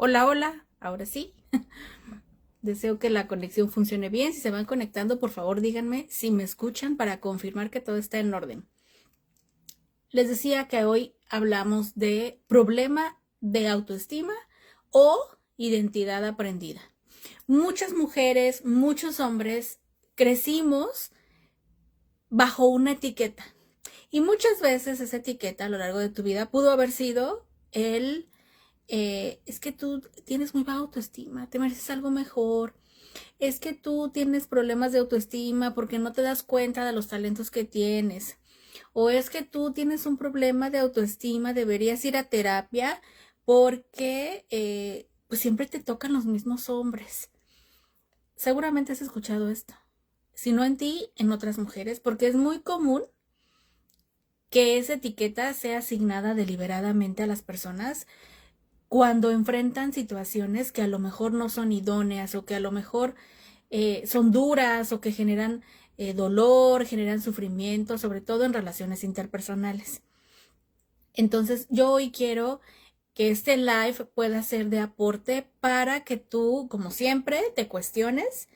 Hola, hola, ahora sí. Deseo que la conexión funcione bien. Si se van conectando, por favor díganme si me escuchan para confirmar que todo está en orden. Les decía que hoy hablamos de problema de autoestima o identidad aprendida. Muchas mujeres, muchos hombres crecimos bajo una etiqueta y muchas veces esa etiqueta a lo largo de tu vida pudo haber sido es que tú tienes muy baja autoestima, te mereces algo mejor, es que tú tienes problemas de autoestima porque no te das cuenta de los talentos que tienes, o es que tú tienes un problema de autoestima, deberías ir a terapia porque pues siempre te tocan los mismos hombres. Seguramente has escuchado esto, si no en ti, en otras mujeres, porque es muy común que esa etiqueta sea asignada deliberadamente a las personas cuando enfrentan situaciones que a lo mejor no son idóneas o que a lo mejor son duras o que generan dolor, generan sufrimiento, sobre todo en relaciones interpersonales. Entonces, yo hoy quiero que este live pueda ser de aporte para que tú, como siempre, te cuestiones,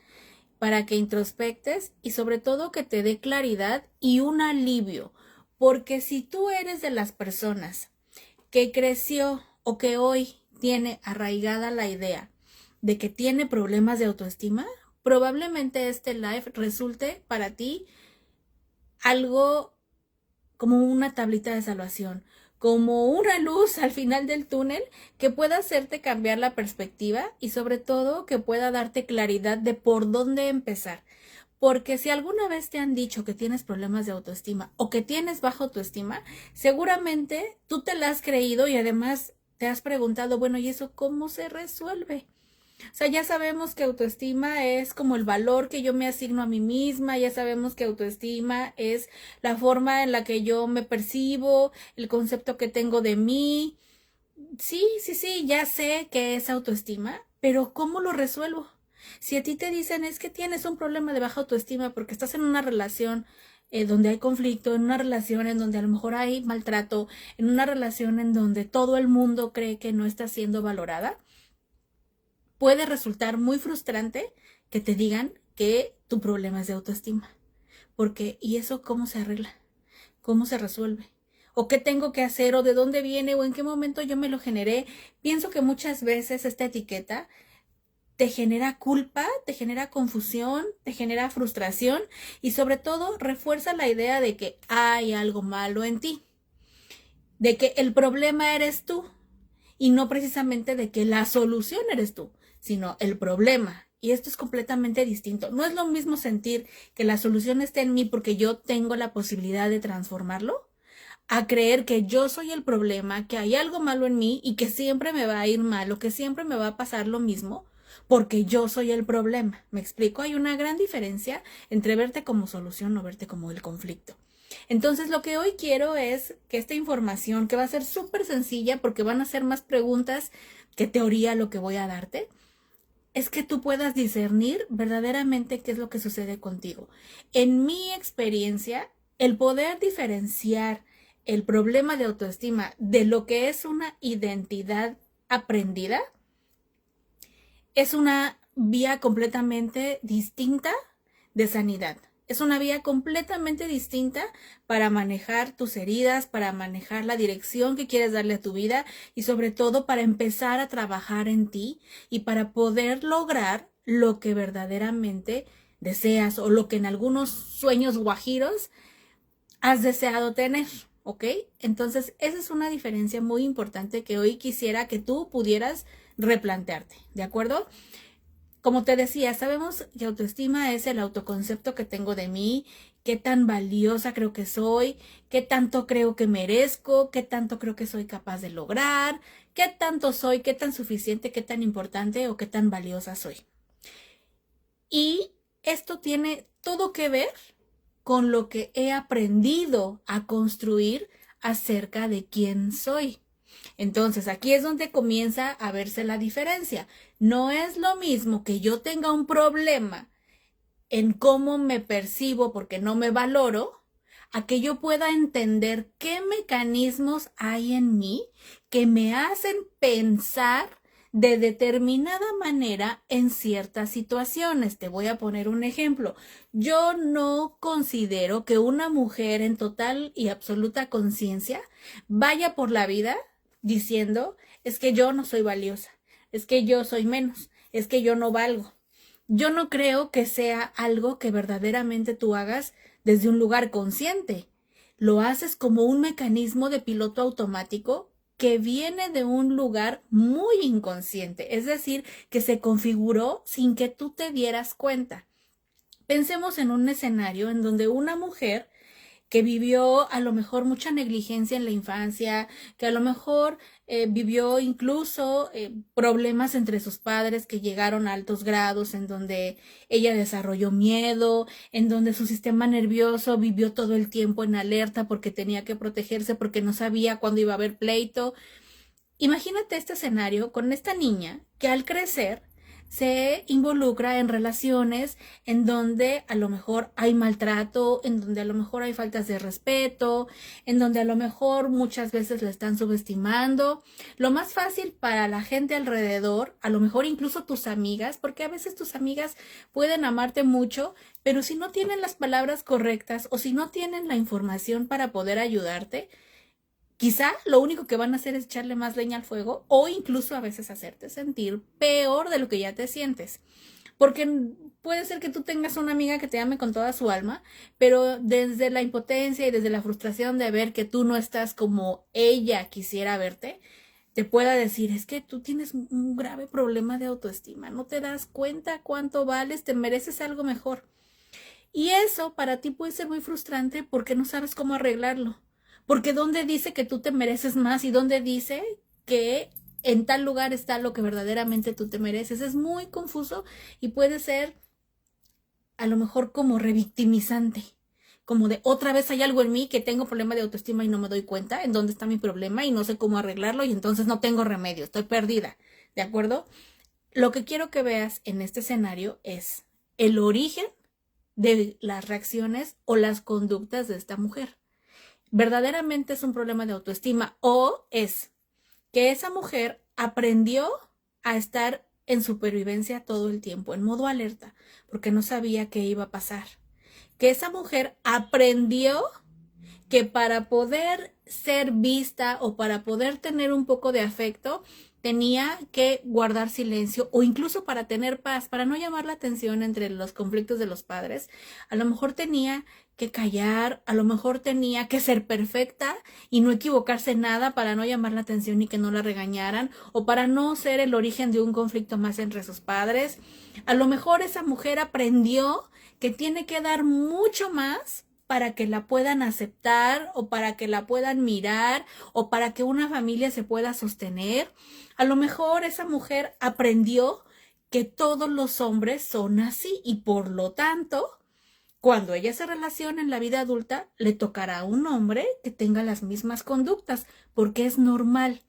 para que introspectes y sobre todo que te dé claridad y un alivio. Porque si tú eres de las personas que creció o que hoy tiene arraigada la idea de que tiene problemas de autoestima, probablemente este live resulte para ti algo como una tablita de salvación, como una luz al final del túnel que pueda hacerte cambiar la perspectiva y sobre todo que pueda darte claridad de por dónde empezar. Porque si alguna vez te han dicho que tienes problemas de autoestima o que tienes baja autoestima, seguramente tú te la has creído y además te has preguntado, bueno, ¿y eso cómo se resuelve? O sea, ya sabemos que autoestima es como el valor que yo me asigno a mí misma, ya sabemos que autoestima es la forma en la que yo me percibo, el concepto que tengo de mí. Sí, sí, sí, ya sé que es autoestima, pero ¿cómo lo resuelvo? Si a ti te dicen es que tienes un problema de baja autoestima porque estás en una relación donde hay conflicto, en una relación en donde a lo mejor hay maltrato, en una relación en donde todo el mundo cree que no está siendo valorada, puede resultar muy frustrante que te digan que tu problema es de autoestima. Porque, ¿y eso cómo se arregla? ¿Cómo se resuelve? ¿O qué tengo que hacer? ¿O de dónde viene? ¿O en qué momento yo me lo generé? Pienso que muchas veces esta etiqueta te genera culpa, te genera confusión, te genera frustración y sobre todo refuerza la idea de que hay algo malo en ti, de que el problema eres tú y no precisamente de que la solución eres tú, sino el problema. Y esto es completamente distinto. No es lo mismo sentir que la solución está en mí porque yo tengo la posibilidad de transformarlo, a creer que yo soy el problema, que hay algo malo en mí y que siempre me va a ir mal o que siempre me va a pasar lo mismo porque yo soy el problema. ¿Me explico? Hay una gran diferencia entre verte como solución o verte como el conflicto. Entonces lo que hoy quiero es que esta información, que va a ser súper sencilla porque van a ser más preguntas que teoría lo que voy a darte, es que tú puedas discernir verdaderamente qué es lo que sucede contigo. En mi experiencia, el poder diferenciar el problema de autoestima de lo que es una identidad aprendida es una vía completamente distinta de sanidad. Es una vía completamente distinta para manejar tus heridas, para manejar la dirección que quieres darle a tu vida y sobre todo para empezar a trabajar en ti y para poder lograr lo que verdaderamente deseas o lo que en algunos sueños guajiros has deseado tener, ¿ok? Entonces, esa es una diferencia muy importante que hoy quisiera que tú pudieras replantearte, ¿de acuerdo? Como te decía, sabemos que autoestima es el autoconcepto que tengo de mí, qué tan valiosa creo que soy, qué tanto creo que merezco, qué tanto creo que soy capaz de lograr, qué tanto soy, qué tan suficiente, qué tan importante o qué tan valiosa soy. Y esto tiene todo que ver con lo que he aprendido a construir acerca de quién soy. Entonces, aquí es donde comienza a verse la diferencia. No es lo mismo que yo tenga un problema en cómo me percibo porque no me valoro, a que yo pueda entender qué mecanismos hay en mí que me hacen pensar de determinada manera en ciertas situaciones. Te voy a poner un ejemplo. Yo no considero que una mujer en total y absoluta conciencia vaya por la vida diciendo, es que yo no soy valiosa, es que yo soy menos, es que yo no valgo. Yo no creo que sea algo que verdaderamente tú hagas desde un lugar consciente. Lo haces como un mecanismo de piloto automático que viene de un lugar muy inconsciente, es decir, que se configuró sin que tú te dieras cuenta. Pensemos en un escenario en donde una mujer que vivió a lo mejor mucha negligencia en la infancia, que a lo mejor vivió incluso problemas entre sus padres que llegaron a altos grados, en donde ella desarrolló miedo, en donde su sistema nervioso vivió todo el tiempo en alerta porque tenía que protegerse, porque no sabía cuándo iba a haber pleito. Imagínate este escenario con esta niña que al crecer se involucra en relaciones en donde a lo mejor hay maltrato, en donde a lo mejor hay faltas de respeto, en donde a lo mejor muchas veces la están subestimando. Lo más fácil para la gente alrededor, a lo mejor incluso tus amigas, porque a veces tus amigas pueden amarte mucho, pero si no tienen las palabras correctas o si no tienen la información para poder ayudarte, quizá lo único que van a hacer es echarle más leña al fuego o incluso a veces hacerte sentir peor de lo que ya te sientes. Porque puede ser que tú tengas una amiga que te ame con toda su alma, pero desde la impotencia y desde la frustración de ver que tú no estás como ella quisiera verte, te pueda decir, es que tú tienes un grave problema de autoestima, no te das cuenta cuánto vales, te mereces algo mejor. Y eso para ti puede ser muy frustrante porque no sabes cómo arreglarlo. Porque ¿dónde dice que tú te mereces más y dónde dice que en tal lugar está lo que verdaderamente tú te mereces? Es muy confuso y puede ser a lo mejor como revictimizante, como de otra vez hay algo en mí que tengo problema de autoestima y no me doy cuenta en dónde está mi problema y no sé cómo arreglarlo y entonces no tengo remedio, estoy perdida, ¿de acuerdo? Lo que quiero que veas en este escenario es el origen de las reacciones o las conductas de esta mujer. ¿Verdaderamente es un problema de autoestima o es que esa mujer aprendió a estar en supervivencia todo el tiempo, en modo alerta, porque no sabía qué iba a pasar? Que esa mujer aprendió que para poder ser vista o para poder tener un poco de afecto, tenía que guardar silencio o incluso para tener paz, para no llamar la atención entre los conflictos de los padres. A lo mejor tenía que callar, a lo mejor tenía que ser perfecta y no equivocarse en nada para no llamar la atención y que no la regañaran o para no ser el origen de un conflicto más entre sus padres. A lo mejor esa mujer aprendió que tiene que dar mucho más para que la puedan aceptar o para que la puedan mirar o para que una familia se pueda sostener. A lo mejor esa mujer aprendió que todos los hombres son así y por lo tanto, cuando ella se relaciona en la vida adulta, le tocará a un hombre que tenga las mismas conductas, porque es normal.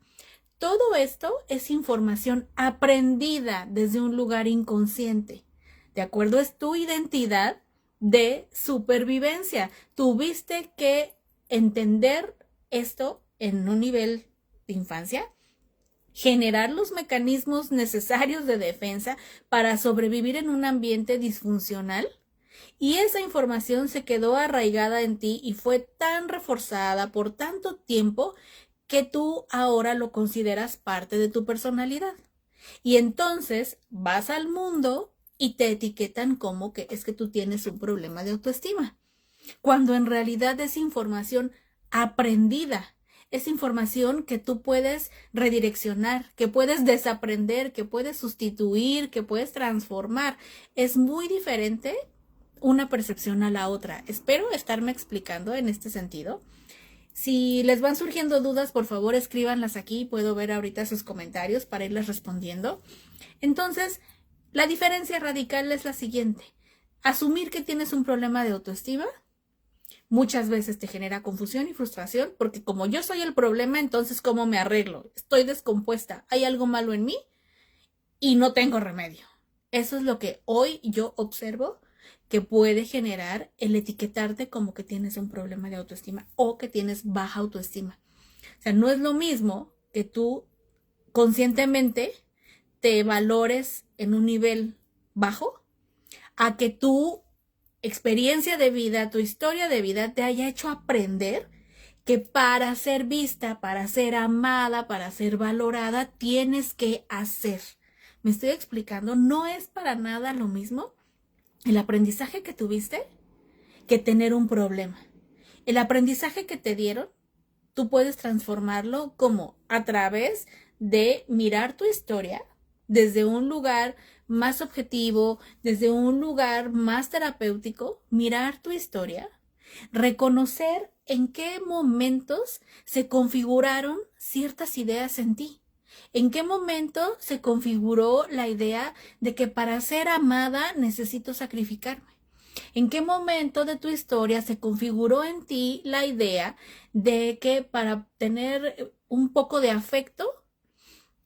Todo esto es información aprendida desde un lugar inconsciente. ¿De acuerdo? Es tu identidad de supervivencia. Tuviste que entender esto en un nivel de infancia, generar los mecanismos necesarios de defensa para sobrevivir en un ambiente disfuncional. Y esa información se quedó arraigada en ti y fue tan reforzada por tanto tiempo que tú ahora lo consideras parte de tu personalidad. Y entonces vas al mundo y te etiquetan como que es que tú tienes un problema de autoestima, cuando en realidad es información aprendida, es información que tú puedes redireccionar, que puedes desaprender, que puedes sustituir, que puedes transformar. Es muy diferente una percepción a la otra. Espero estarme explicando en este sentido. Si les van surgiendo dudas, por favor escríbanlas aquí, puedo ver ahorita sus comentarios para irles respondiendo. Entonces, la diferencia radical es la siguiente. Asumir que tienes un problema de autoestima muchas veces te genera confusión y frustración porque como yo soy el problema, entonces ¿cómo me arreglo? Estoy descompuesta, hay algo malo en mí y no tengo remedio. Eso es lo que hoy yo observo que puede generar el etiquetarte como que tienes un problema de autoestima o que tienes baja autoestima. O sea, no es lo mismo que tú conscientemente te valores en un nivel bajo, a que tu experiencia de vida, tu historia de vida te haya hecho aprender que para ser vista, para ser amada, para ser valorada, tienes que hacer. ¿Me estoy explicando? No es para nada lo mismo el aprendizaje que tuviste que tener un problema. El aprendizaje que te dieron, tú puedes transformarlo como a través de mirar tu historia desde un lugar más objetivo, desde un lugar más terapéutico, mirar tu historia, reconocer en qué momentos se configuraron ciertas ideas en ti. ¿En qué momento se configuró la idea de que para ser amada necesito sacrificarme? ¿En qué momento de tu historia se configuró en ti la idea de que para tener un poco de afecto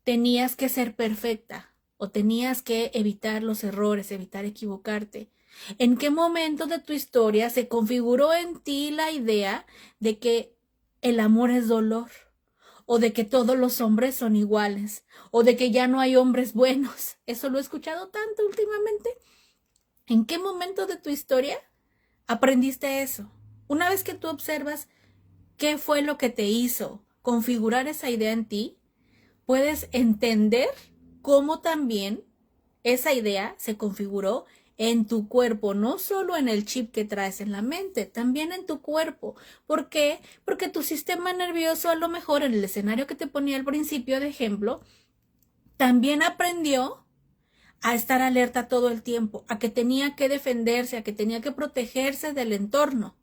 tenías que ser perfecta o tenías que evitar los errores, evitar equivocarte? ¿En qué momento de tu historia se configuró en ti la idea de que el amor es dolor? O de que todos los hombres son iguales, o de que ya no hay hombres buenos. Eso lo he escuchado tanto últimamente. ¿En qué momento de tu historia aprendiste eso? Una vez que tú observas qué fue lo que te hizo configurar esa idea en ti, puedes entender cómo también esa idea se configuró en tu cuerpo, no solo en el chip que traes en la mente, también en tu cuerpo. ¿Por qué? Porque tu sistema nervioso, a lo mejor en el escenario que te ponía al principio de ejemplo, también aprendió a estar alerta todo el tiempo, a que tenía que defenderse, a que tenía que protegerse del entorno.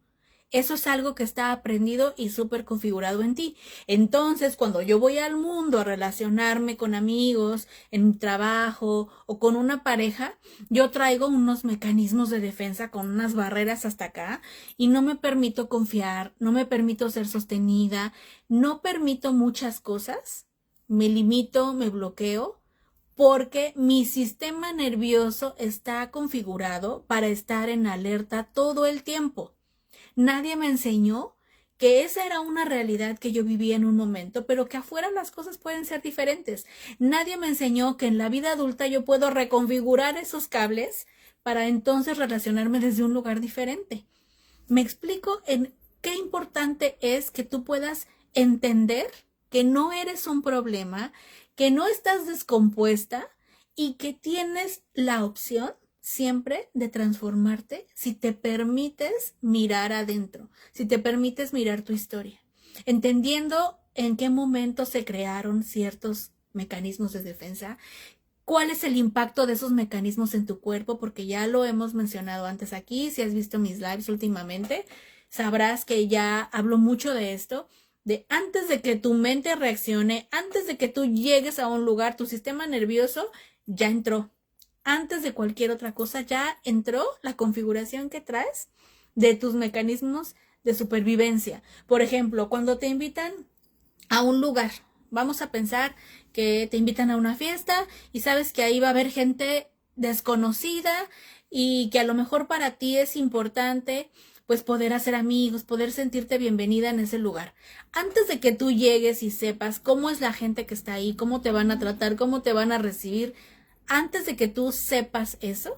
Eso es algo que está aprendido y súper configurado en ti. Entonces, cuando yo voy al mundo a relacionarme con amigos, en un trabajo o con una pareja, yo traigo unos mecanismos de defensa con unas barreras hasta acá y no me permito confiar, no me permito ser sostenida, no permito muchas cosas, me limito, me bloqueo, porque mi sistema nervioso está configurado para estar en alerta todo el tiempo. Nadie me enseñó que esa era una realidad que yo vivía en un momento, pero que afuera las cosas pueden ser diferentes. Nadie me enseñó que en la vida adulta yo puedo reconfigurar esos cables para entonces relacionarme desde un lugar diferente. Me explico en qué importante es que tú puedas entender que no eres un problema, que no estás descompuesta y que tienes la opción siempre de transformarte si te permites mirar adentro, si te permites mirar tu historia, entendiendo en qué momento se crearon ciertos mecanismos de defensa, cuál es el impacto de esos mecanismos en tu cuerpo, porque ya lo hemos mencionado antes aquí. Si has visto mis lives últimamente, sabrás que ya hablo mucho de esto, de antes de que tu mente reaccione, antes de que tú llegues a un lugar, tu sistema nervioso ya entró. Antes de cualquier otra cosa ya entró la configuración que traes de tus mecanismos de supervivencia. Por ejemplo, cuando te invitan a un lugar, vamos a pensar que te invitan a una fiesta y sabes que ahí va a haber gente desconocida y que a lo mejor para ti es importante pues poder hacer amigos, poder sentirte bienvenida en ese lugar. Antes de que tú llegues y sepas cómo es la gente que está ahí, cómo te van a tratar, cómo te van a recibir, antes de que tú sepas eso,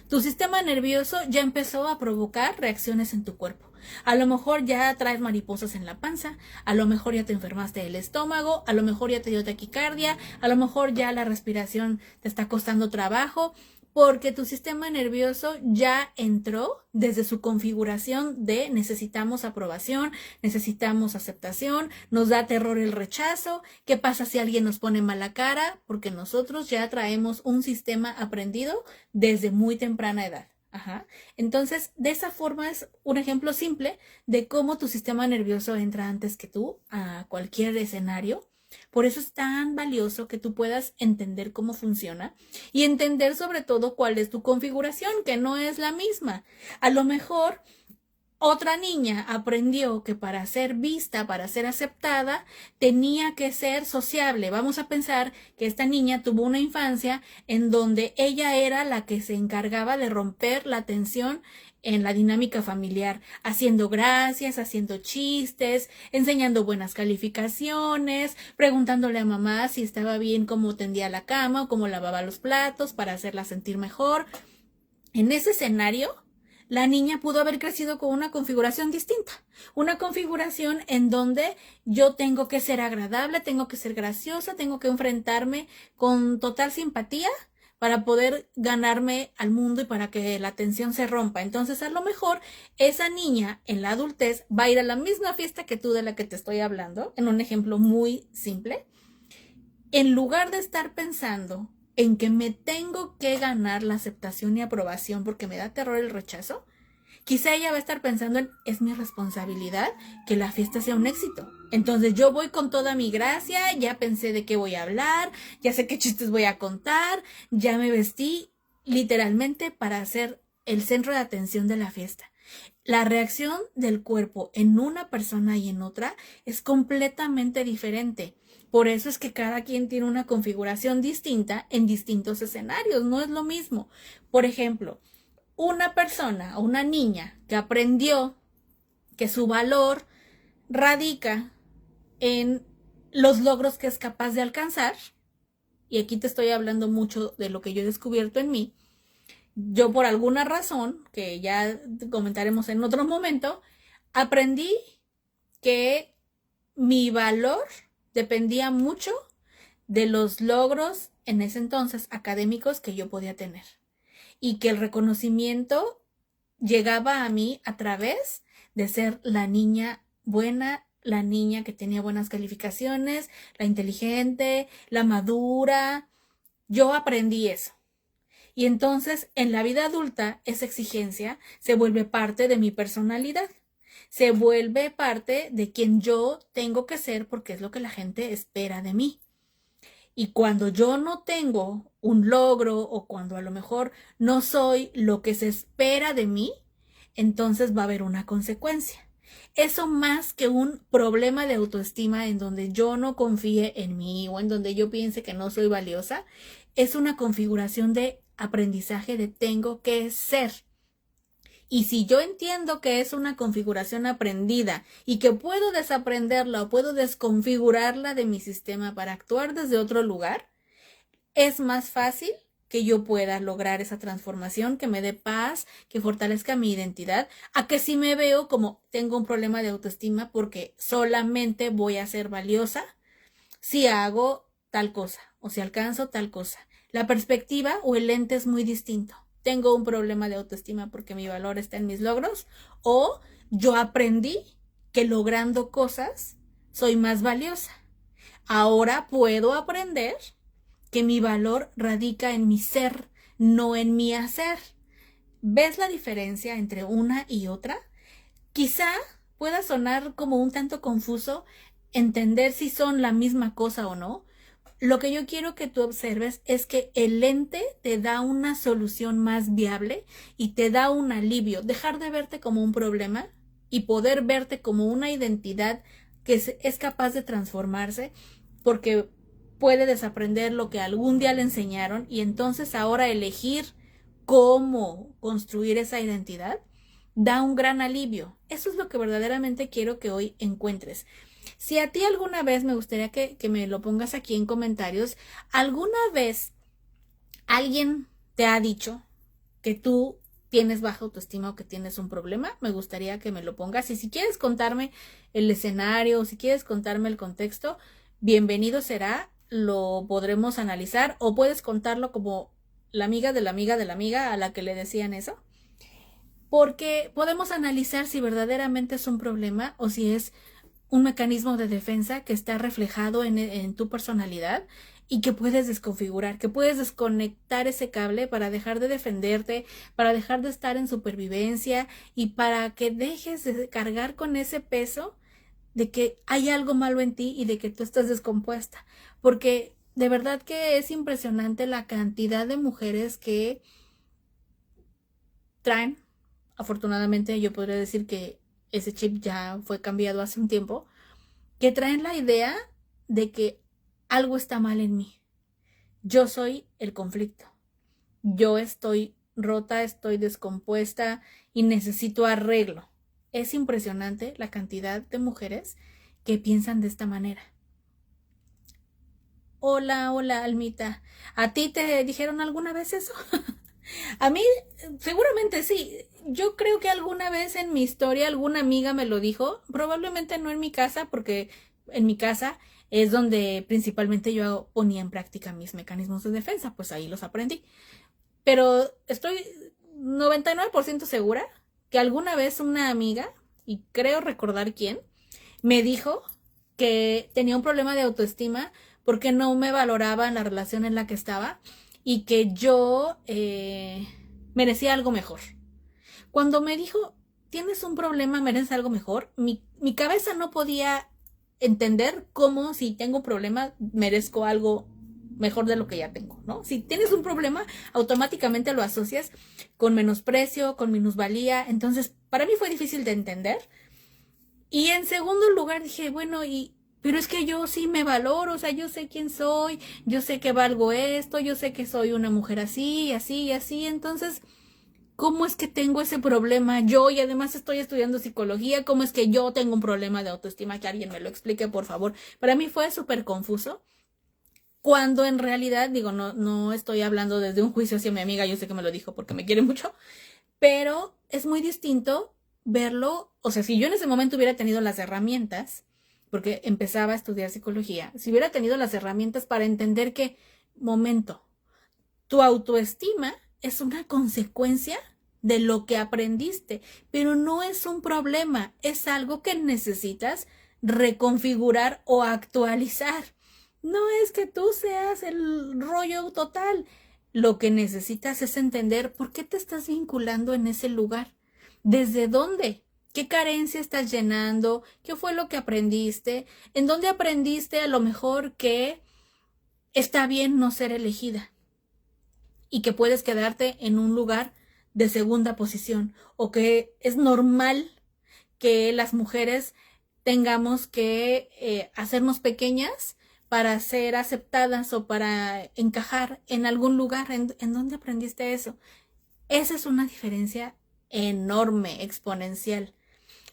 tu sistema nervioso ya empezó a provocar reacciones en tu cuerpo. A lo mejor ya traes mariposas en la panza, a lo mejor ya te enfermaste del estómago, a lo mejor ya te dio taquicardia, a lo mejor ya la respiración te está costando trabajo, porque tu sistema nervioso ya entró desde su configuración de necesitamos aprobación, necesitamos aceptación, nos da terror el rechazo. ¿Qué pasa si alguien nos pone mala cara? Porque nosotros ya traemos un sistema aprendido desde muy temprana edad. Entonces, de esa forma es un ejemplo simple de cómo tu sistema nervioso entra antes que tú a cualquier escenario. Por eso es tan valioso que tú puedas entender cómo funciona y entender sobre todo cuál es tu configuración, que no es la misma. A lo mejor otra niña aprendió que para ser vista, para ser aceptada, tenía que ser sociable. Vamos a pensar que esta niña tuvo una infancia en donde ella era la que se encargaba de romper la tensión en la dinámica familiar, haciendo gracias, haciendo chistes, enseñando buenas calificaciones, preguntándole a mamá si estaba bien cómo tendía la cama o cómo lavaba los platos para hacerla sentir mejor. En ese escenario, la niña pudo haber crecido con una configuración distinta, una configuración en donde yo tengo que ser agradable, tengo que ser graciosa, tengo que enfrentarme con total simpatía para poder ganarme al mundo y para que la tensión se rompa. Entonces, a lo mejor esa niña en la adultez va a ir a la misma fiesta que tú de la que te estoy hablando, en un ejemplo muy simple, en lugar de estar pensando en que me tengo que ganar la aceptación y aprobación porque me da terror el rechazo, quizá ella va a estar pensando en, es mi responsabilidad que la fiesta sea un éxito. Entonces yo voy con toda mi gracia, ya pensé de qué voy a hablar, ya sé qué chistes voy a contar, ya me vestí literalmente para ser el centro de atención de la fiesta. La reacción del cuerpo en una persona y en otra es completamente diferente. Por eso es que cada quien tiene una configuración distinta en distintos escenarios, no es lo mismo. Por ejemplo, una persona o una niña que aprendió que su valor radica en los logros que es capaz de alcanzar, y aquí te estoy hablando mucho de lo que yo he descubierto en mí, yo por alguna razón, que ya comentaremos en otro momento, aprendí que mi valor dependía mucho de los logros en ese entonces académicos que yo podía tener y que el reconocimiento llegaba a mí a través de ser la niña buena, la niña que tenía buenas calificaciones, la inteligente, la madura. Yo aprendí eso. Y entonces en la vida adulta esa exigencia se vuelve parte de mi personalidad. Se vuelve parte de quien yo tengo que ser porque es lo que la gente espera de mí. Y cuando yo no tengo un logro o cuando a lo mejor no soy lo que se espera de mí, entonces va a haber una consecuencia. Eso más que un problema de autoestima en donde yo no confíe en mí o en donde yo piense que no soy valiosa, es una configuración de aprendizaje de tengo que ser. Y si yo entiendo que es una configuración aprendida y que puedo desaprenderla o puedo desconfigurarla de mi sistema para actuar desde otro lugar, es más fácil que yo pueda lograr esa transformación, que me dé paz, que fortalezca mi identidad, a que si me veo como tengo un problema de autoestima porque solamente voy a ser valiosa si hago tal cosa o si alcanzo tal cosa. La perspectiva o el lente es muy distinto. Tengo un problema de autoestima porque mi valor está en mis logros, o yo aprendí que logrando cosas soy más valiosa. Ahora puedo aprender que mi valor radica en mi ser, no en mi hacer. ¿Ves la diferencia entre una y otra? Quizá pueda sonar como un tanto confuso entender si son la misma cosa o no. Lo que yo quiero que tú observes es que el lente te da una solución más viable y te da un alivio. Dejar de verte como un problema y poder verte como una identidad que es capaz de transformarse porque puede desaprender lo que algún día le enseñaron y entonces ahora elegir cómo construir esa identidad da un gran alivio. Eso es lo que verdaderamente quiero que hoy encuentres. Si a ti alguna vez, me gustaría que me lo pongas aquí en comentarios, ¿alguna vez alguien te ha dicho que tú tienes baja autoestima o que tienes un problema? Me gustaría que me lo pongas. Y si quieres contarme el escenario o si quieres contarme el contexto, bienvenido será, lo podremos analizar, o puedes contarlo como la amiga de la amiga de la amiga a la que le decían eso. Porque podemos analizar si verdaderamente es un problema o si es un mecanismo de defensa que está reflejado en tu personalidad y que puedes desconfigurar, que puedes desconectar ese cable para dejar de defenderte, para dejar de estar en supervivencia y para que dejes de cargar con ese peso de que hay algo malo en ti y de que tú estás descompuesta. Porque de verdad que es impresionante la cantidad de mujeres que traen, afortunadamente yo podría decir que ese chip ya fue cambiado hace un tiempo, que traen la idea de que algo está mal en mí. Yo soy el conflicto. Yo estoy rota, estoy descompuesta y necesito arreglo. Es impresionante la cantidad de mujeres que piensan de esta manera. Hola, hola, Almita. ¿A ti te dijeron alguna vez eso? A mí, seguramente sí. Yo creo que alguna vez en mi historia alguna amiga me lo dijo. Probablemente no en mi casa, porque en mi casa es donde principalmente yo ponía en práctica mis mecanismos de defensa. Pues ahí los aprendí. Pero estoy 99% segura que alguna vez una amiga, y creo recordar quién, me dijo que tenía un problema de autoestima porque no me valoraba en la relación en la que estaba y que yo merecía algo mejor. Cuando me dijo, tienes un problema, mereces algo mejor, mi cabeza no podía entender cómo si tengo un problema merezco algo mejor de lo que ya tengo, ¿no? Si tienes un problema, automáticamente lo asocias con menosprecio, con minusvalía. Entonces, para mí fue difícil de entender. Y en segundo lugar dije, bueno, pero es que yo sí me valoro, o sea, yo sé quién soy, yo sé que valgo esto, yo sé que soy una mujer así, así y así. Entonces, ¿cómo es que tengo ese problema yo? Y además estoy estudiando psicología. ¿Cómo es que yo tengo un problema de autoestima? Que alguien me lo explique, por favor. Para mí fue súper confuso. Cuando en realidad, digo, no estoy hablando desde un juicio hacia mi amiga, yo sé que me lo dijo porque me quiere mucho, pero es muy distinto verlo. O sea, si yo en ese momento hubiera tenido las herramientas, porque empezaba a estudiar psicología, si hubiera tenido las herramientas para entender que, momento, tu autoestima es una consecuencia de lo que aprendiste, pero no es un problema, es algo que necesitas reconfigurar o actualizar. No es que tú seas el rollo total. Lo que necesitas es entender por qué te estás vinculando en ese lugar. ¿Desde dónde? ¿Qué carencia estás llenando? ¿Qué fue lo que aprendiste? ¿En dónde aprendiste a lo mejor que está bien no ser elegida? Y que puedes quedarte en un lugar de segunda posición, o que es normal que las mujeres tengamos que hacernos pequeñas para ser aceptadas o para encajar en algún lugar. ¿En dónde aprendiste eso? Esa es una diferencia enorme, exponencial.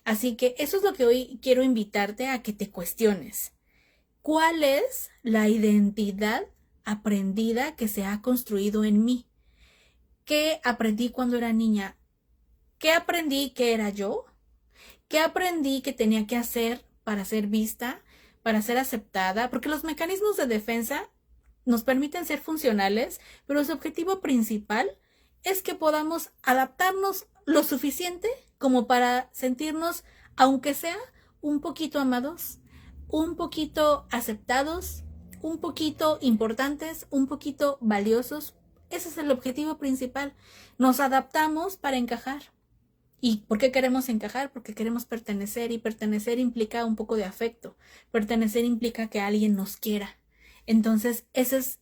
Así que eso es lo que hoy quiero invitarte a que te cuestiones. ¿Cuál es la identidad aprendida que se ha construido en mí? ¿Qué aprendí cuando era niña? ¿Qué aprendí que era yo? ¿Qué aprendí que tenía que hacer para ser vista, para ser aceptada? Porque los mecanismos de defensa nos permiten ser funcionales, pero su objetivo principal es que podamos adaptarnos lo suficiente como para sentirnos, aunque sea un poquito amados, un poquito aceptados, un poquito importantes, un poquito valiosos. Ese es el objetivo principal. Nos adaptamos para encajar. ¿Y por qué queremos encajar? Porque queremos pertenecer, y pertenecer implica un poco de afecto. Pertenecer implica que alguien nos quiera. Entonces, esa es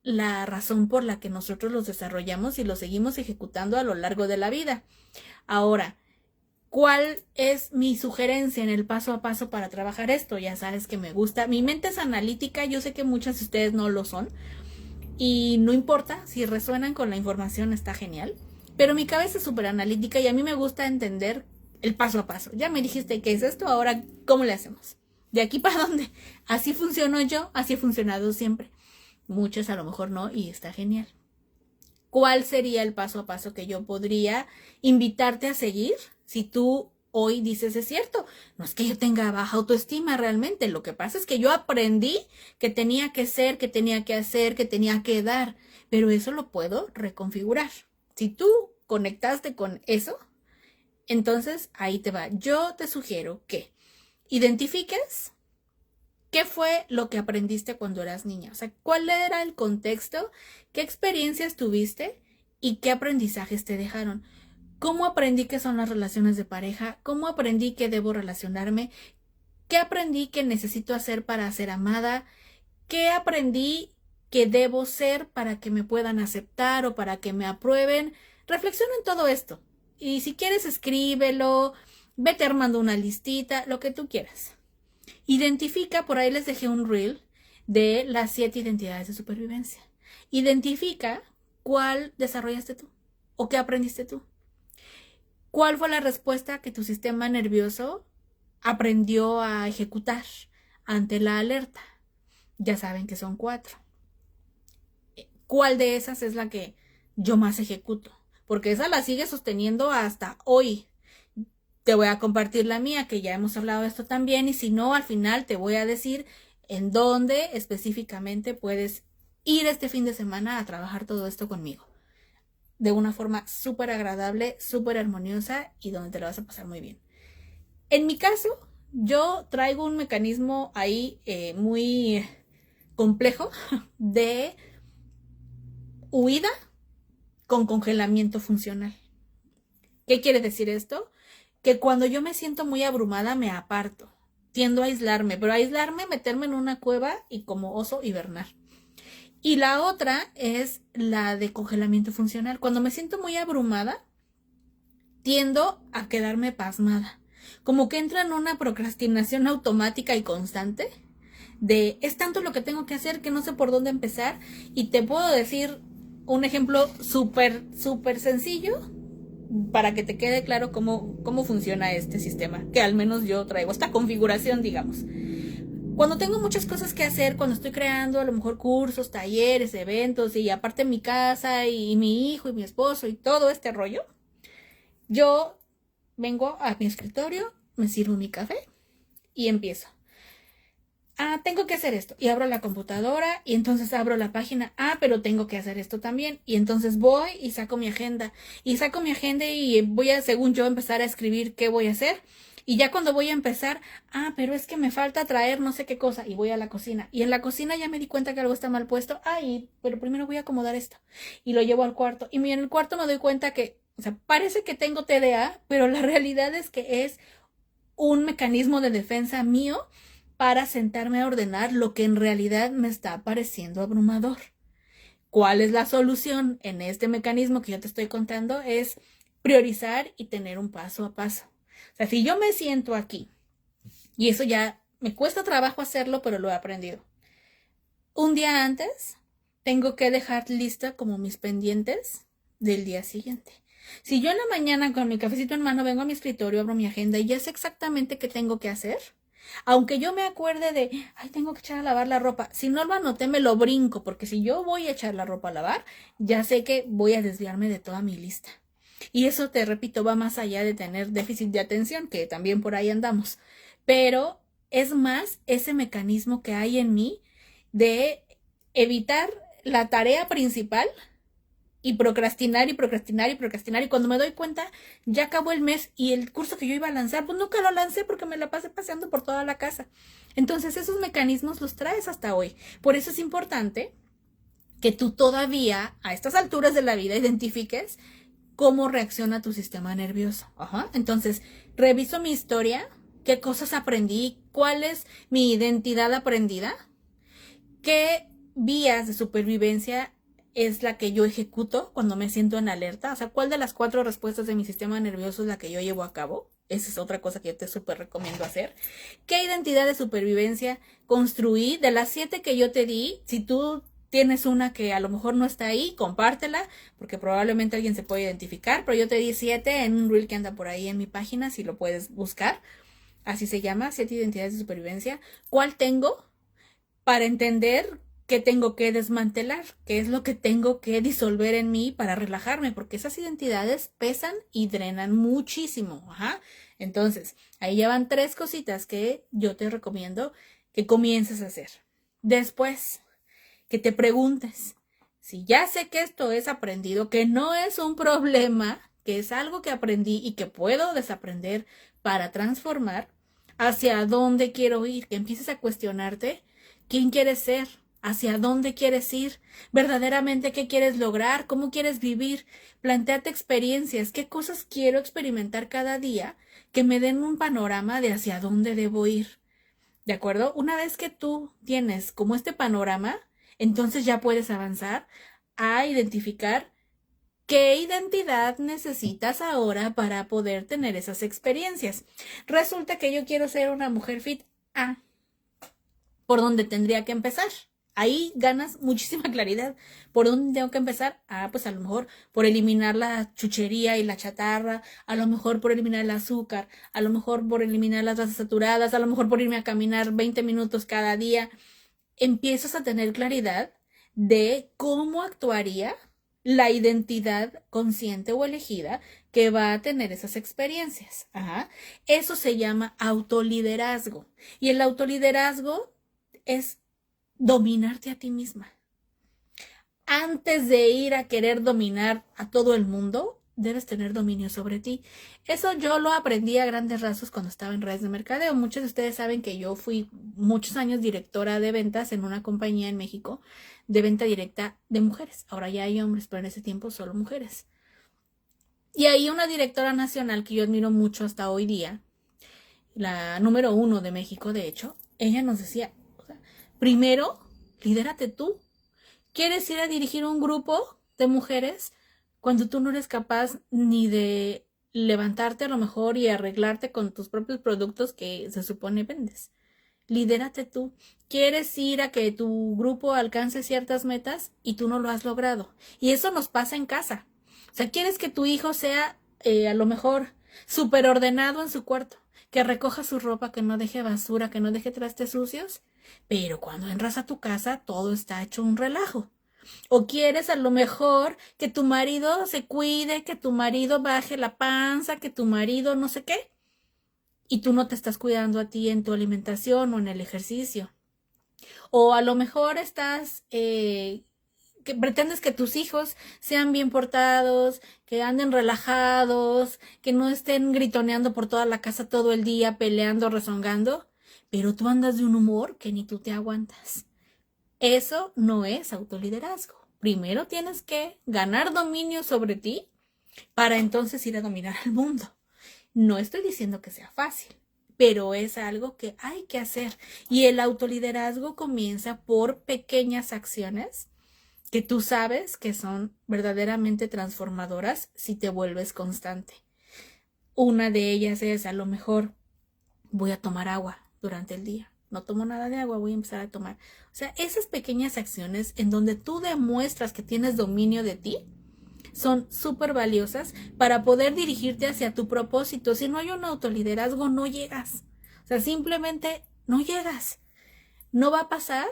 la razón por la que nosotros los desarrollamos y los seguimos ejecutando a lo largo de la vida. Ahora, ¿cuál es mi sugerencia en el paso a paso para trabajar esto? Ya sabes que me gusta. Mi mente es analítica, yo sé que muchas de ustedes no lo son. Y no importa, si resuenan con la información está genial. Pero mi cabeza es súper analítica y a mí me gusta entender el paso a paso. Ya me dijiste qué es esto, ahora ¿cómo le hacemos? ¿De aquí para dónde? Así funciono yo, así he funcionado siempre. Muchos a lo mejor no, y está genial. ¿Cuál sería el paso a paso que yo podría invitarte a seguir si tú hoy dices es cierto? No es que yo tenga baja autoestima realmente, lo que pasa es que yo aprendí que tenía que ser, que tenía que hacer, que tenía que dar, pero eso lo puedo reconfigurar. Si tú conectaste con eso, entonces ahí te va. Yo te sugiero que identifiques qué fue lo que aprendiste cuando eras niña. O sea, cuál era el contexto, qué experiencias tuviste y qué aprendizajes te dejaron. ¿Cómo aprendí qué son las relaciones de pareja? ¿Cómo aprendí que debo relacionarme? ¿Qué aprendí que necesito hacer para ser amada? ¿Qué aprendí que debo ser para que me puedan aceptar o para que me aprueben? Reflexiona en todo esto. Y si quieres, escríbelo, vete armando una listita, lo que tú quieras. Identifica, por ahí les dejé un reel de las 7 identidades de supervivencia. Identifica cuál desarrollaste tú ¿O qué aprendiste tú? ¿Cuál fue la respuesta que tu sistema nervioso aprendió a ejecutar ante la alerta? Ya saben que son 4. ¿Cuál de esas es la que yo más ejecuto? Porque esa la sigue sosteniendo hasta hoy. Te voy a compartir la mía, que ya hemos hablado de esto también, y si no, al final te voy a decir en dónde específicamente puedes ir este fin de semana a trabajar todo esto conmigo. De una forma súper agradable, súper armoniosa y donde te lo vas a pasar muy bien. En mi caso, yo traigo un mecanismo ahí muy complejo de huida con congelamiento funcional. ¿Qué quiere decir esto? Que cuando yo me siento muy abrumada me aparto, tiendo a aislarme, pero a aislarme, meterme en una cueva y como oso hibernar. Y la otra es la de congelamiento funcional. Cuando me siento muy abrumada, tiendo a quedarme pasmada, como que entro en una procrastinación automática y constante de es tanto lo que tengo que hacer que no sé por dónde empezar. Y te puedo decir un ejemplo súper sencillo para que te quede claro cómo funciona este sistema, que al menos yo traigo, esta configuración, digamos. Cuando tengo muchas cosas que hacer, cuando estoy creando a lo mejor cursos, talleres, eventos, y aparte mi casa y mi hijo y mi esposo y todo este rollo, yo vengo a mi escritorio, me sirvo mi café y empiezo. Tengo que hacer esto. Y abro la computadora y entonces abro la página. Pero tengo que hacer esto también. Y entonces voy y saco mi agenda. Y voy a, según yo, empezar a escribir qué voy a hacer. Y ya cuando voy a empezar, pero es que me falta traer no sé qué cosa. Y voy a la cocina. Y en la cocina ya me di cuenta que algo está mal puesto. Pero primero voy a acomodar esto. Y lo llevo al cuarto. Y en el cuarto me doy cuenta que, o sea, parece que tengo TDA, pero la realidad es que es un mecanismo de defensa mío para sentarme a ordenar lo que en realidad me está pareciendo abrumador. ¿Cuál es la solución en este mecanismo que yo te estoy contando? Es priorizar y tener un paso a paso. O sea, si yo me siento aquí, y eso ya me cuesta trabajo hacerlo, pero lo he aprendido. Un día antes, tengo que dejar lista como mis pendientes del día siguiente. Si yo en la mañana con mi cafecito en mano vengo a mi escritorio, abro mi agenda y ya sé exactamente qué tengo que hacer, aunque yo me acuerde de, tengo que echar a lavar la ropa, si no lo anoté me lo brinco, porque si yo voy a echar la ropa a lavar, ya sé que voy a desviarme de toda mi lista. Y eso, te repito, va más allá de tener déficit de atención, que también por ahí andamos. Pero es más ese mecanismo que hay en mí de evitar la tarea principal y procrastinar y procrastinar y procrastinar. Y cuando me doy cuenta, ya acabó el mes y el curso que yo iba a lanzar, pues nunca lo lancé porque me la pasé paseando por toda la casa. Entonces esos mecanismos los traes hasta hoy. Por eso es importante que tú todavía, a estas alturas de la vida, identifiques cómo reacciona tu sistema nervioso. Entonces, reviso mi historia, qué cosas aprendí, cuál es mi identidad aprendida, qué vías de supervivencia es la que yo ejecuto cuando me siento en alerta. O sea, ¿cuál de las 4 respuestas de mi sistema nervioso es la que yo llevo a cabo? Esa es otra cosa que yo te súper recomiendo hacer. ¿Qué identidad de supervivencia construí? De las 7 que yo te di, si tú tienes una que a lo mejor no está ahí, compártela, porque probablemente alguien se puede identificar, pero yo te di 7 en un reel que anda por ahí en mi página, si lo puedes buscar. Así se llama, 7 identidades de supervivencia. ¿Cuál tengo? Para entender qué tengo que desmantelar, qué es lo que tengo que disolver en mí para relajarme, porque esas identidades pesan y drenan muchísimo. Entonces, ahí ya van 3 cositas que yo te recomiendo que comiences a hacer. Después, que te preguntes, si ya sé que esto es aprendido, que no es un problema, que es algo que aprendí y que puedo desaprender para transformar, ¿hacia dónde quiero ir? Que empieces a cuestionarte quién quieres ser, hacia dónde quieres ir, verdaderamente qué quieres lograr, cómo quieres vivir. Plantéate experiencias, qué cosas quiero experimentar cada día que me den un panorama de hacia dónde debo ir. ¿De acuerdo? Una vez que tú tienes como este panorama, entonces ya puedes avanzar a identificar qué identidad necesitas ahora para poder tener esas experiencias. Resulta que yo quiero ser una mujer fit. ¿Por dónde tendría que empezar? Ahí ganas muchísima claridad. ¿Por dónde tengo que empezar? Pues a lo mejor por eliminar la chuchería y la chatarra, a lo mejor por eliminar el azúcar, a lo mejor por eliminar las grasas saturadas, a lo mejor por irme a caminar 20 minutos cada día. Empiezas a tener claridad de cómo actuaría la identidad consciente o elegida que va a tener esas experiencias. Ajá. Eso se llama autoliderazgo. Y el autoliderazgo es dominarte a ti misma. Antes de ir a querer dominar a todo el mundo, debes tener dominio sobre ti. Eso yo lo aprendí a grandes rasgos cuando estaba en redes de mercadeo. Muchos de ustedes saben que yo fui muchos años directora de ventas en una compañía en México de venta directa de mujeres. Ahora ya hay hombres, pero en ese tiempo solo mujeres. Y ahí una directora nacional que yo admiro mucho hasta hoy día, la número 1 de México, de hecho, ella nos decía, primero, lidérate tú. ¿Quieres ir a dirigir un grupo de mujeres cuando tú no eres capaz ni de levantarte a lo mejor y arreglarte con tus propios productos que se supone vendes? Lidérate tú. ¿Quieres ir a que tu grupo alcance ciertas metas y tú no lo has logrado? Y eso nos pasa en casa. O sea, ¿quieres que tu hijo sea a lo mejor súper ordenado en su cuarto? Que recoja su ropa, que no deje basura, que no deje trastes sucios. Pero cuando entras a tu casa, todo está hecho un relajo. O quieres a lo mejor que tu marido se cuide, que tu marido baje la panza, que tu marido no sé qué. Y tú no te estás cuidando a ti en tu alimentación o en el ejercicio. O a lo mejor estás, que pretendes que tus hijos sean bien portados, que anden relajados, que no estén gritoneando por toda la casa todo el día, peleando, rezongando, pero tú andas de un humor que ni tú te aguantas. Eso no es autoliderazgo. Primero tienes que ganar dominio sobre ti para entonces ir a dominar al mundo. No estoy diciendo que sea fácil, pero es algo que hay que hacer. Y el autoliderazgo comienza por pequeñas acciones que tú sabes que son verdaderamente transformadoras si te vuelves constante. Una de ellas es, a lo mejor, voy a tomar agua durante el día. No tomo nada de agua, voy a empezar a tomar. O sea, esas pequeñas acciones en donde tú demuestras que tienes dominio de ti son súper valiosas para poder dirigirte hacia tu propósito. Si no hay un autoliderazgo, no llegas. O sea, simplemente no llegas. No va a pasar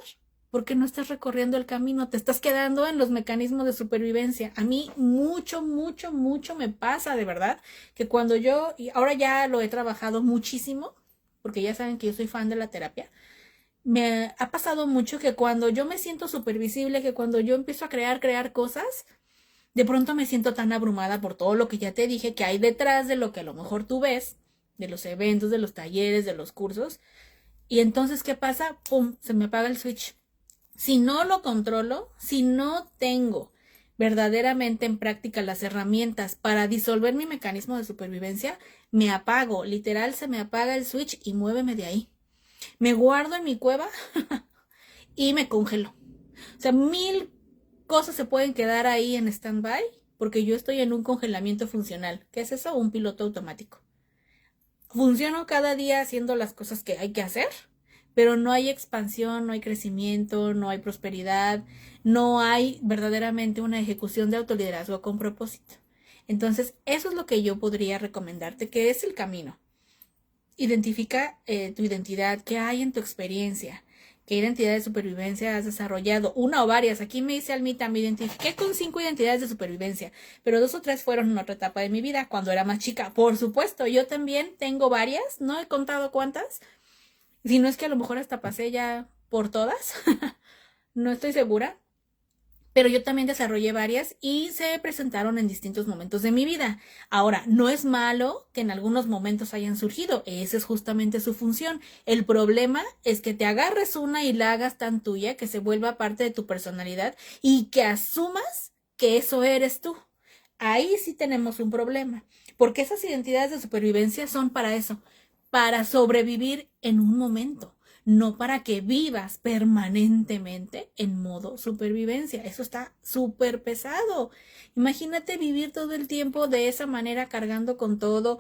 porque no estás recorriendo el camino, te estás quedando en los mecanismos de supervivencia. A mí mucho me pasa, de verdad, que cuando yo, y ahora ya lo he trabajado muchísimo, porque ya saben que yo soy fan de la terapia, me ha pasado mucho que cuando yo me siento supervisible, que cuando yo empiezo a crear cosas, de pronto me siento tan abrumada por todo lo que ya te dije que hay detrás de lo que a lo mejor tú ves, de los eventos, de los talleres, de los cursos, y entonces, ¿qué pasa? ¡Pum! Se me apaga el switch. Si no lo controlo, si no tengo verdaderamente en práctica las herramientas para disolver mi mecanismo de supervivencia, me apago, literal se me apaga el switch y muéveme de ahí. Me guardo en mi cueva y me congelo. O sea, 1000 cosas se pueden quedar ahí en stand-by porque yo estoy en un congelamiento funcional. ¿Qué es eso? Un piloto automático. Funciono cada día haciendo las cosas que hay que hacer, pero no hay expansión, no hay crecimiento, no hay prosperidad, no hay verdaderamente una ejecución de autoliderazgo con propósito. Entonces, eso es lo que yo podría recomendarte, que es el camino. Identifica tu identidad, qué hay en tu experiencia, qué identidad de supervivencia has desarrollado, una o varias. Aquí me dice Almita, me identifiqué con 5 identidades de supervivencia, pero 2 o 3 fueron en otra etapa de mi vida, cuando era más chica. Por supuesto, yo también tengo varias, no he contado cuántas, si no es que a lo mejor hasta pasé ya por todas, no estoy segura, pero yo también desarrollé varias y se presentaron en distintos momentos de mi vida. Ahora, no es malo que en algunos momentos hayan surgido, esa es justamente su función. El problema es que te agarres una y la hagas tan tuya que se vuelva parte de tu personalidad y que asumas que eso eres tú. Ahí sí tenemos un problema, porque esas identidades de supervivencia son para eso, para sobrevivir en un momento, no para que vivas permanentemente en modo supervivencia. Eso está súper pesado. Imagínate vivir todo el tiempo de esa manera, cargando con todo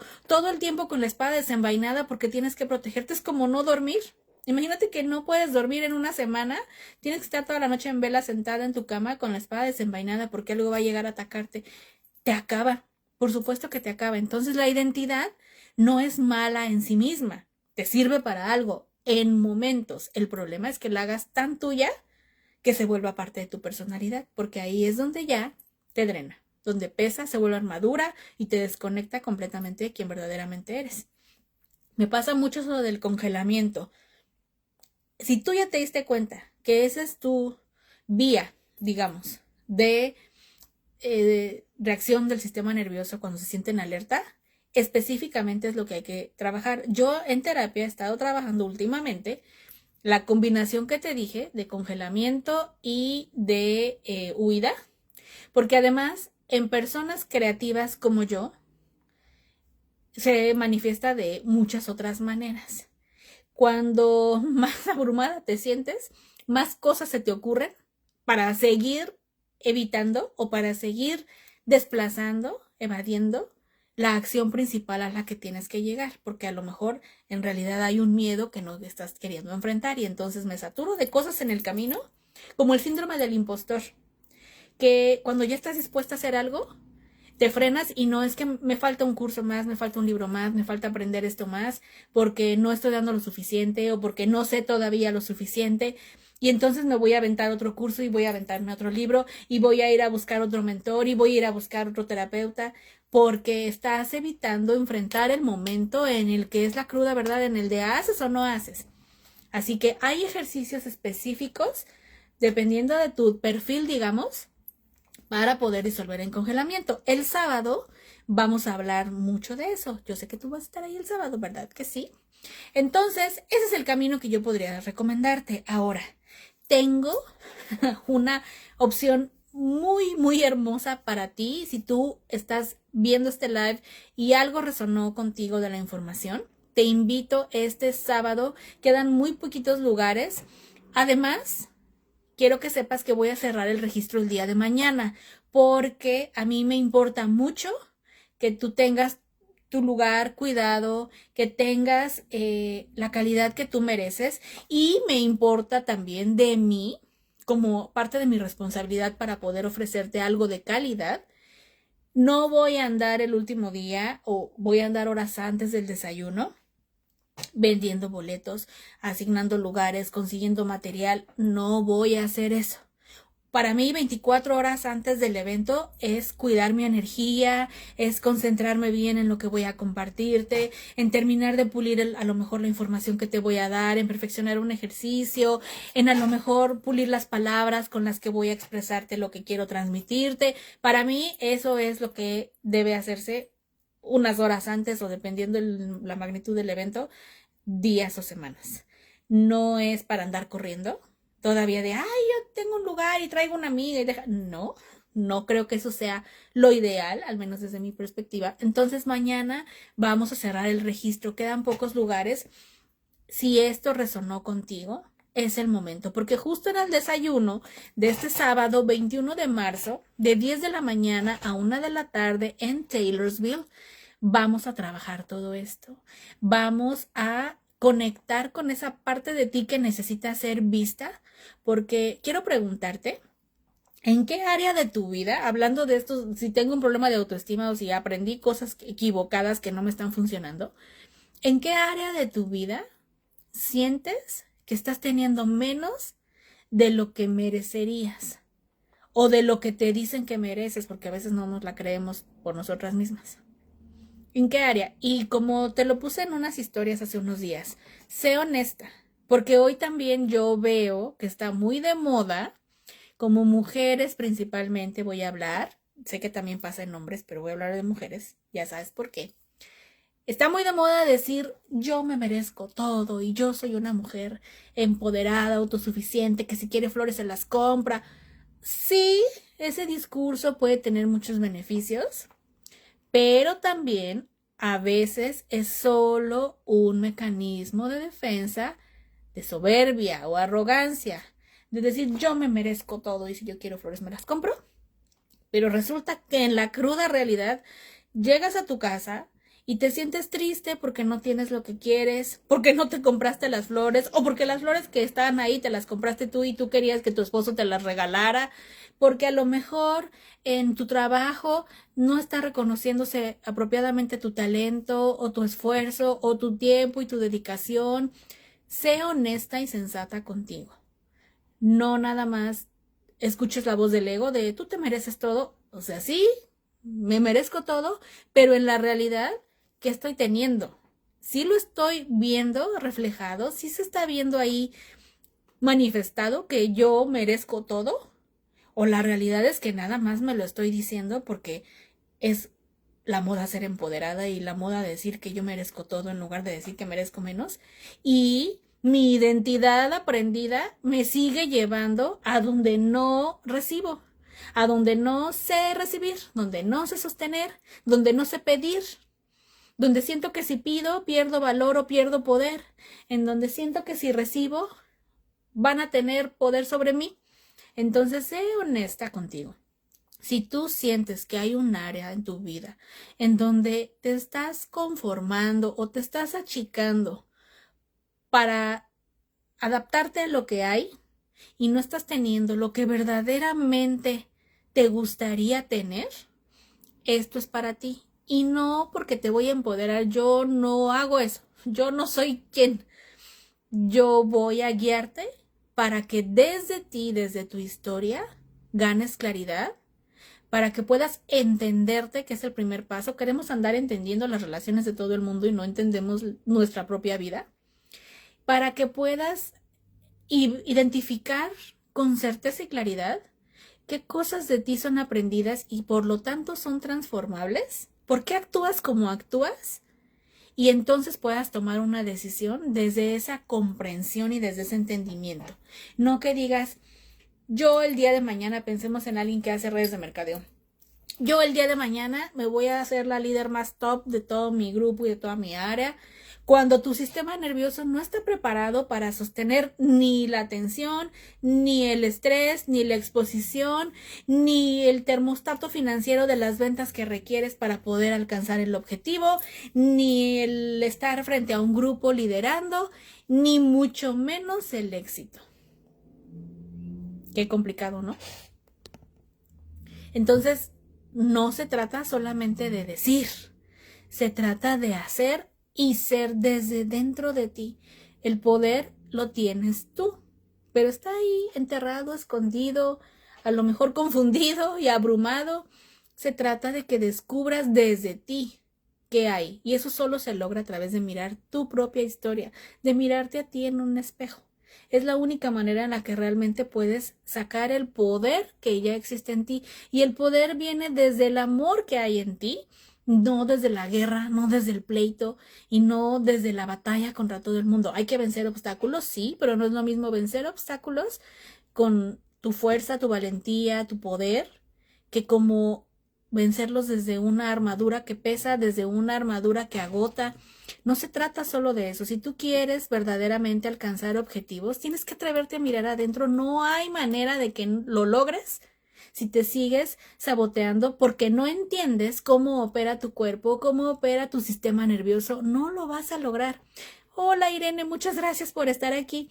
el tiempo con la espada desenvainada porque tienes que protegerte. Es como no dormir. Imagínate que no puedes dormir en una semana, tienes que estar toda la noche en vela sentada en tu cama con la espada desenvainada porque algo va a llegar a atacarte. Te acaba, por supuesto que te acaba. Entonces la identidad no es mala en sí misma, te sirve para algo en momentos. El problema es que la hagas tan tuya que se vuelva parte de tu personalidad, porque ahí es donde ya te drena, donde pesa, se vuelve armadura y te desconecta completamente de quien verdaderamente eres. Me pasa mucho eso del congelamiento. Si tú ya te diste cuenta que esa es tu vía, digamos, de reacción del sistema nervioso cuando se siente en alerta, específicamente es lo que hay que trabajar. Yo en terapia he estado trabajando últimamente la combinación que te dije de congelamiento y de huida, porque además en personas creativas como yo se manifiesta de muchas otras maneras. Cuando más abrumada te sientes, más cosas se te ocurren para seguir evitando o para seguir desplazando, evadiendo la acción principal a la que tienes que llegar, porque a lo mejor en realidad hay un miedo que no estás queriendo enfrentar y entonces me saturo de cosas en el camino, como el síndrome del impostor, que cuando ya estás dispuesta a hacer algo, te frenas y no es que me falta un curso más, me falta un libro más, me falta aprender esto más, porque no estoy dando lo suficiente o porque no sé todavía lo suficiente. Y entonces me voy a aventar otro curso y voy a aventarme otro libro y voy a ir a buscar otro mentor y voy a ir a buscar otro terapeuta, porque estás evitando enfrentar el momento en el que es la cruda verdad, en el de haces o no haces. Así que hay ejercicios específicos, dependiendo de tu perfil, digamos, para poder disolver en congelamiento. El sábado vamos a hablar mucho de eso. Yo sé que tú vas a estar ahí el sábado, ¿verdad que sí? Entonces, ese es el camino que yo podría recomendarte. Ahora, tengo una opción muy, muy hermosa para ti. Si tú estás viendo este live y algo resonó contigo de la información, te invito este sábado. Quedan muy poquitos lugares. Además, quiero que sepas que voy a cerrar el registro el día de mañana, porque a mí me importa mucho que tú tengas tu lugar cuidado, que tengas la calidad que tú mereces, y me importa también de mí, como parte de mi responsabilidad para poder ofrecerte algo de calidad. No voy a andar el último día o voy a andar horas antes del desayuno vendiendo boletos, asignando lugares, consiguiendo material. No voy a hacer eso. Para mí, 24 horas antes del evento es cuidar mi energía, es concentrarme bien en lo que voy a compartirte, en terminar de pulir a lo mejor la información que te voy a dar, en perfeccionar un ejercicio, en a lo mejor pulir las palabras con las que voy a expresarte lo que quiero transmitirte. Para mí, eso es lo que debe hacerse unas horas antes o dependiendo la magnitud del evento, días o semanas. No es para andar corriendo todavía de, ay, yo tengo un lugar y traigo una amiga y deja. No, no creo que eso sea lo ideal, al menos desde mi perspectiva. Entonces mañana vamos a cerrar el registro, quedan pocos lugares. Si esto resonó contigo, es el momento, porque justo en el desayuno de este sábado 21 de marzo, de 10 de la mañana a 1 de la tarde en Taylorsville, vamos a trabajar todo esto. Vamos a conectar con esa parte de ti que necesita ser vista, porque quiero preguntarte, ¿en qué área de tu vida, hablando de esto, si tengo un problema de autoestima o si aprendí cosas equivocadas que no me están funcionando, ¿en qué área de tu vida sientes que estás teniendo menos de lo que merecerías o de lo que te dicen que mereces, porque a veces no nos la creemos por nosotras mismas? ¿En qué área? Y como te lo puse en unas historias hace unos días, sé honesta, porque hoy también yo veo que está muy de moda, como mujeres principalmente voy a hablar, sé que también pasa en hombres, pero voy a hablar de mujeres, ya sabes por qué. Está muy de moda decir, yo me merezco todo y yo soy una mujer empoderada, autosuficiente, que si quiere flores se las compra. Sí, ese discurso puede tener muchos beneficios, pero también a veces es solo un mecanismo de defensa de soberbia o arrogancia, de decir yo me merezco todo y si yo quiero flores me las compro. Pero resulta que en la cruda realidad llegas a tu casa y te sientes triste porque no tienes lo que quieres, porque no te compraste las flores, o porque las flores que estaban ahí te las compraste tú y tú querías que tu esposo te las regalara, porque a lo mejor en tu trabajo no está reconociéndose apropiadamente tu talento o tu esfuerzo o tu tiempo y tu dedicación. Sé honesta y sensata contigo. No nada más escuches la voz del ego de tú te mereces todo. O sea, sí, me merezco todo, pero en la realidad, ¿qué estoy teniendo? Sí lo estoy viendo reflejado, sí se está viendo ahí manifestado que yo merezco todo, o la realidad es que nada más me lo estoy diciendo porque es la moda ser empoderada y la moda decir que yo merezco todo en lugar de decir que merezco menos. Y mi identidad aprendida me sigue llevando a donde no recibo, a donde no sé recibir, donde no sé sostener, donde no sé pedir, donde siento que si pido pierdo valor o pierdo poder, en donde siento que si recibo van a tener poder sobre mí. Entonces, sé honesta contigo. Si tú sientes que hay un área en tu vida en donde te estás conformando o te estás achicando para adaptarte a lo que hay y no estás teniendo lo que verdaderamente te gustaría tener, esto es para ti. Y no porque te voy a empoderar, yo no hago eso, yo no soy quien. Yo voy a guiarte para que desde ti, desde tu historia, ganes claridad, para que puedas entenderte, que es el primer paso. Queremos andar entendiendo las relaciones de todo el mundo y no entendemos nuestra propia vida. Para que puedas identificar con certeza y claridad qué cosas de ti son aprendidas y por lo tanto son transformables. ¿Por qué actúas como actúas? Y entonces puedas tomar una decisión desde esa comprensión y desde ese entendimiento. No que digas, yo el día de mañana, pensemos en alguien que hace redes de mercadeo. Yo el día de mañana me voy a hacer la líder más top de todo mi grupo y de toda mi área. Cuando tu sistema nervioso no está preparado para sostener ni la tensión, ni el estrés, ni la exposición, ni el termostato financiero de las ventas que requieres para poder alcanzar el objetivo, ni el estar frente a un grupo liderando, ni mucho menos el éxito. Qué complicado, ¿no? Entonces, no se trata solamente de decir, se trata de hacer y ser desde dentro de ti. El poder lo tienes tú, pero está ahí enterrado, escondido, a lo mejor confundido y abrumado. Se trata de que descubras desde ti qué hay, y eso solo se logra a través de mirar tu propia historia, de mirarte a ti en un espejo. Es la única manera en la que realmente puedes sacar el poder que ya existe en ti, y el poder viene desde el amor que hay en ti, no desde la guerra, no desde el pleito y no desde la batalla contra todo el mundo. Hay que vencer obstáculos, sí, pero no es lo mismo vencer obstáculos con tu fuerza, tu valentía, tu poder, que como vencerlos desde una armadura que pesa, desde una armadura que agota. No se trata solo de eso. Si tú quieres verdaderamente alcanzar objetivos, tienes que atreverte a mirar adentro. No hay manera de que lo logres si te sigues saboteando porque no entiendes cómo opera tu cuerpo, cómo opera tu sistema nervioso. No lo vas a lograr. Hola Irene, muchas gracias por estar aquí.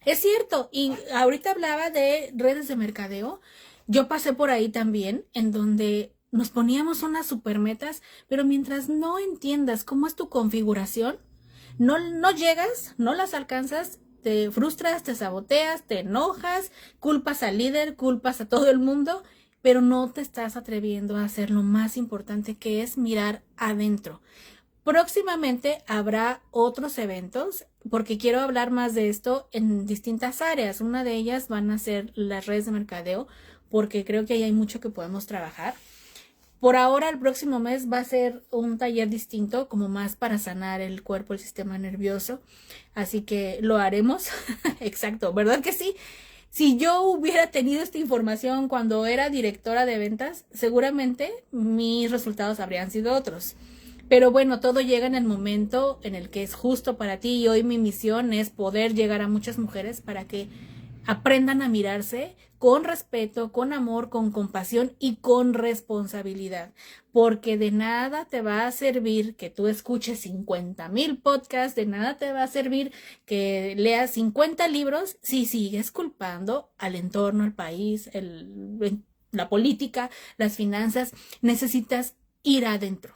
Es cierto, y ahorita hablaba de redes de mercadeo. Yo pasé por ahí también, en donde nos poníamos unas super metas, pero mientras no entiendas cómo es tu configuración, no llegas, no las alcanzas, te frustras, te saboteas, te enojas, culpas al líder, culpas a todo el mundo, pero no te estás atreviendo a hacer lo más importante, que es mirar adentro. Próximamente habrá otros eventos porque quiero hablar más de esto en distintas áreas. Una de ellas van a ser las redes de mercadeo, porque creo que ahí hay mucho que podemos trabajar. Por ahora, el próximo mes va a ser un taller distinto, como más para sanar el cuerpo, el sistema nervioso. Así que lo haremos. Exacto, ¿verdad que sí? Si yo hubiera tenido esta información cuando era directora de ventas, seguramente mis resultados habrían sido otros. Pero bueno, todo llega en el momento en el que es justo para ti, y hoy mi misión es poder llegar a muchas mujeres para que aprendan a mirarse con respeto, con amor, con compasión y con responsabilidad, porque de nada te va a servir que tú escuches 50,000 podcasts, de nada te va a servir que leas 50 libros si sigues culpando al entorno, al país, la política, las finanzas. Necesitas ir adentro,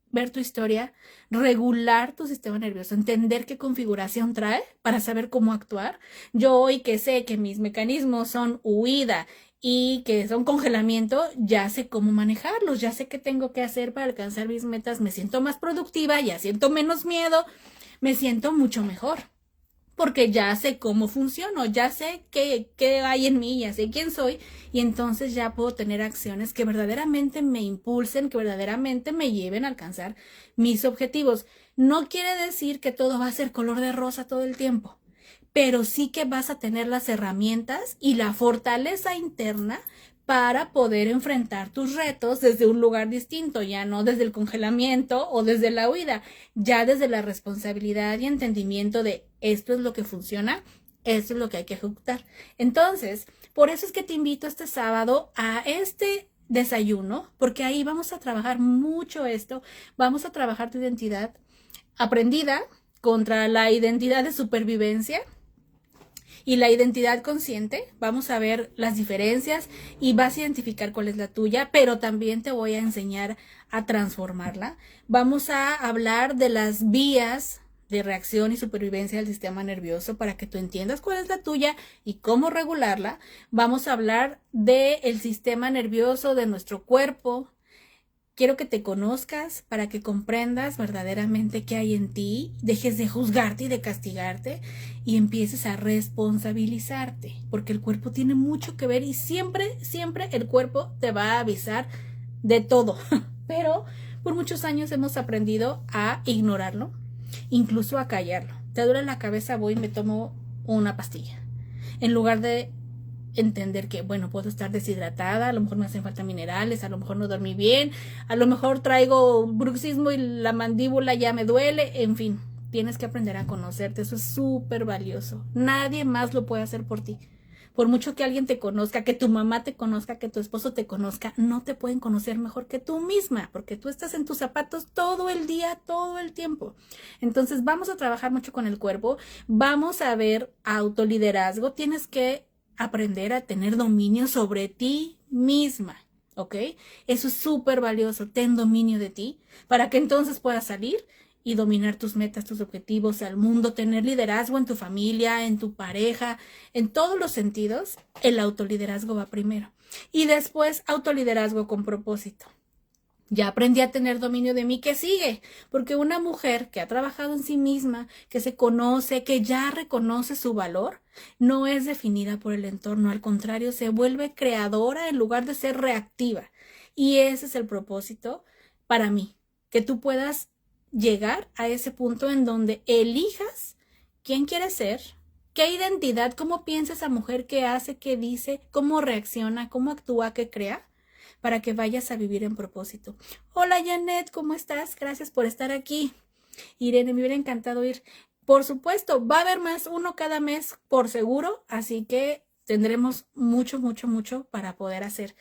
ver tu historia, regular tu sistema nervioso, entender qué configuración trae para saber cómo actuar. Yo hoy que sé que mis mecanismos son huida y que son congelamiento, ya sé cómo manejarlos, ya sé qué tengo que hacer para alcanzar mis metas, me siento más productiva, ya siento menos miedo, me siento mucho mejor. Porque ya sé cómo funciono, ya sé qué hay en mí, ya sé quién soy, y entonces ya puedo tener acciones que verdaderamente me impulsen, que verdaderamente me lleven a alcanzar mis objetivos. No quiere decir que todo va a ser color de rosa todo el tiempo, pero sí que vas a tener las herramientas y la fortaleza interna para poder enfrentar tus retos desde un lugar distinto, ya no desde el congelamiento o desde la huida, ya desde la responsabilidad y entendimiento de esto es lo que funciona, esto es lo que hay que ejecutar. Entonces, por eso es que te invito este sábado a este desayuno, porque ahí vamos a trabajar mucho esto, vamos a trabajar tu identidad aprendida contra la identidad de supervivencia y la identidad consciente. Vamos a ver las diferencias y vas a identificar cuál es la tuya, pero también te voy a enseñar a transformarla. Vamos a hablar de las vías de reacción y supervivencia del sistema nervioso para que tú entiendas cuál es la tuya y cómo regularla. Vamos a hablar del sistema nervioso de nuestro cuerpo. Quiero que te conozcas para que comprendas verdaderamente qué hay en ti, dejes de juzgarte y de castigarte y empieces a responsabilizarte, porque el cuerpo tiene mucho que ver y siempre, siempre el cuerpo te va a avisar de todo, pero por muchos años hemos aprendido a ignorarlo, incluso a callarlo. Te duele la cabeza, voy y me tomo una pastilla, en lugar de entender que, bueno, puedo estar deshidratada, a lo mejor me hacen falta minerales, a lo mejor no dormí bien, a lo mejor traigo bruxismo y la mandíbula ya me duele, en fin, tienes que aprender a conocerte, eso es súper valioso. Nadie más lo puede hacer por ti. Por mucho que alguien te conozca, que tu mamá te conozca, que tu esposo te conozca, no te pueden conocer mejor que tú misma, porque tú estás en tus zapatos todo el día, todo el tiempo. Entonces vamos a trabajar mucho con el cuerpo, vamos a ver autoliderazgo, tienes que aprender a tener dominio sobre ti misma, ¿ok? Eso es súper valioso, ten dominio de ti, para que entonces puedas salir y dominar tus metas, tus objetivos, al mundo, tener liderazgo en tu familia, en tu pareja, en todos los sentidos. El autoliderazgo va primero y después autoliderazgo con propósito. Ya aprendí a tener dominio de mí, ¿qué sigue? Porque una mujer que ha trabajado en sí misma, que se conoce, que ya reconoce su valor, no es definida por el entorno, al contrario, se vuelve creadora en lugar de ser reactiva. Y ese es el propósito para mí, que tú puedas llegar a ese punto en donde elijas quién quieres ser, qué identidad, cómo piensa esa mujer, qué hace, qué dice, cómo reacciona, cómo actúa, qué crea, para que vayas a vivir en propósito. Hola Janet, ¿cómo estás? Gracias por estar aquí. Irene, me hubiera encantado ir. Por supuesto, va a haber más, uno cada mes por seguro, así que tendremos mucho, mucho, mucho para poder hacer.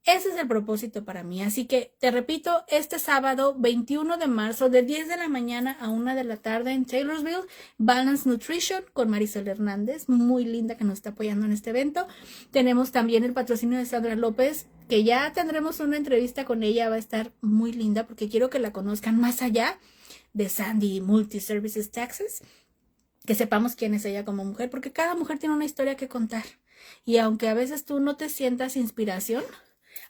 Ese es el propósito para mí. Así que te repito, este sábado 21 de marzo de 10 de la mañana a 1 de la tarde en Taylorsville, Balance Nutrition con Marisol Hernández, muy linda que nos está apoyando en este evento. Tenemos también el patrocinio de Sandra López, que ya tendremos una entrevista con ella, va a estar muy linda porque quiero que la conozcan más allá de Sandy Multi-Services Taxes, que sepamos quién es ella como mujer, porque cada mujer tiene una historia que contar. Y aunque a veces tú no te sientas inspiración,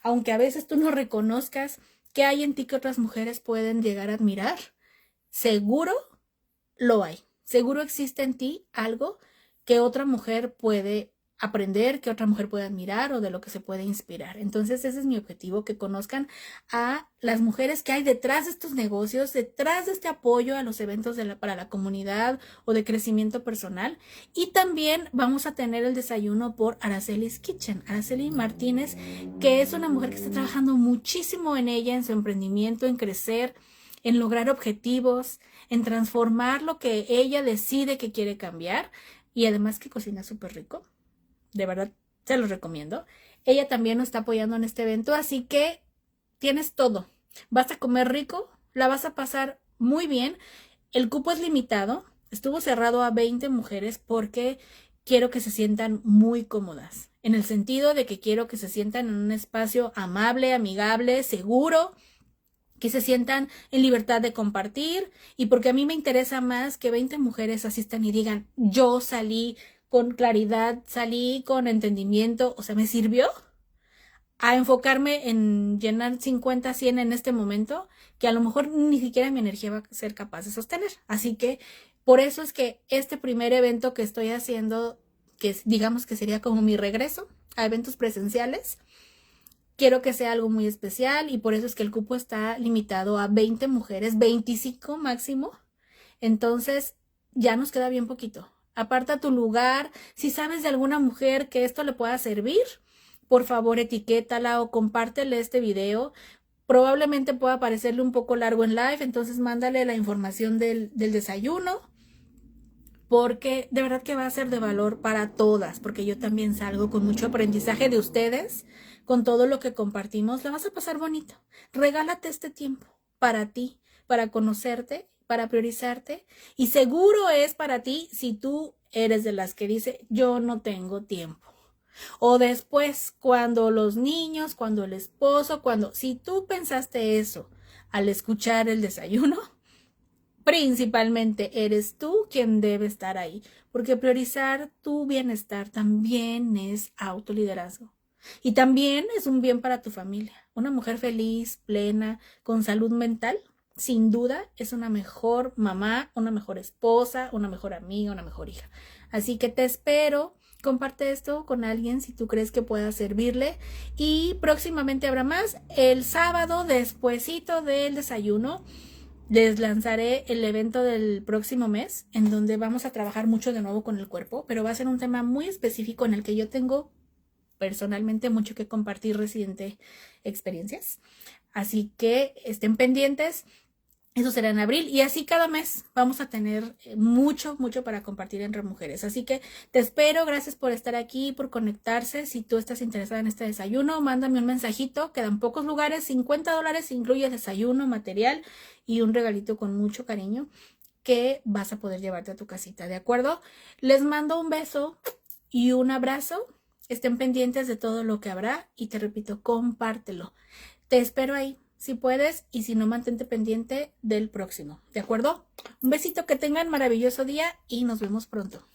aunque a veces tú no reconozcas qué hay en ti que otras mujeres pueden llegar a admirar, seguro lo hay. Seguro existe en ti algo que otra mujer puede aprender, que otra mujer puede admirar o de lo que se puede inspirar. Entonces ese es mi objetivo, que conozcan a las mujeres que hay detrás de estos negocios, detrás de este apoyo a los eventos para la comunidad o de crecimiento personal. Y también vamos a tener el desayuno por Araceli's Kitchen, Araceli Martínez, que es una mujer que está trabajando muchísimo en ella, en su emprendimiento, en crecer, en lograr objetivos, en transformar lo que ella decide que quiere cambiar, y además que cocina súper rico. de verdad se los recomiendo. Ella también nos está apoyando en este evento, así que tienes todo. Vas a comer rico, la vas a pasar muy bien. El cupo es limitado, estuvo cerrado a 20 mujeres porque quiero que se sientan muy cómodas, en el sentido de que quiero que se sientan en un espacio amable, amigable, seguro, que se sientan en libertad de compartir, y porque a mí me interesa más que 20 mujeres asistan y digan, yo salí con claridad, salí con entendimiento, o sea, me sirvió, a enfocarme en llenar 50, 100 en este momento, que a lo mejor ni siquiera mi energía va a ser capaz de sostener. Así que por eso es que este primer evento que estoy haciendo, que digamos que sería como mi regreso a eventos presenciales, quiero que sea algo muy especial, y por eso es que el cupo está limitado a 20 mujeres, 25 máximo. Entonces ya nos queda bien poquito. Aparta tu lugar. Si sabes de alguna mujer que esto le pueda servir, por favor etiquétala o compártele este video. Probablemente pueda parecerle un poco largo en live, entonces mándale la información del desayuno, porque de verdad que va a ser de valor para todas, porque yo también salgo con mucho aprendizaje de ustedes, con todo lo que compartimos. La vas a pasar bonito. Regálate este tiempo para ti, para conocerte, para priorizarte, y seguro es para ti si tú eres de las que dice, yo no tengo tiempo. O después, cuando los niños, cuando el esposo, si tú pensaste eso al escuchar el desayuno, principalmente eres tú quien debe estar ahí, porque priorizar tu bienestar también es autoliderazgo. Y también es un bien para tu familia. Una mujer feliz, plena, con salud mental, sin duda es una mejor mamá, una mejor esposa, una mejor amiga, una mejor hija. Así que te espero. Comparte esto con alguien si tú crees que pueda servirle. Y próximamente habrá más. El sábado, despuesito del desayuno, les lanzaré el evento del próximo mes, en donde vamos a trabajar mucho de nuevo con el cuerpo, pero va a ser un tema muy específico en el que yo tengo personalmente mucho que compartir reciente experiencias. Así que estén pendientes. Eso será en abril, y así cada mes vamos a tener mucho para compartir entre mujeres. Así que te espero. Gracias por estar aquí, por conectarse. Si tú estás interesada en este desayuno, mándame un mensajito. Quedan pocos lugares, $50, incluye desayuno, material y un regalito con mucho cariño que vas a poder llevarte a tu casita, ¿de acuerdo? Les mando un beso y un abrazo. Estén pendientes de todo lo que habrá, y te repito, compártelo. Te espero ahí, si puedes, y si no, mantente pendiente del próximo, ¿de acuerdo? Un besito, que tengan maravilloso día y nos vemos pronto.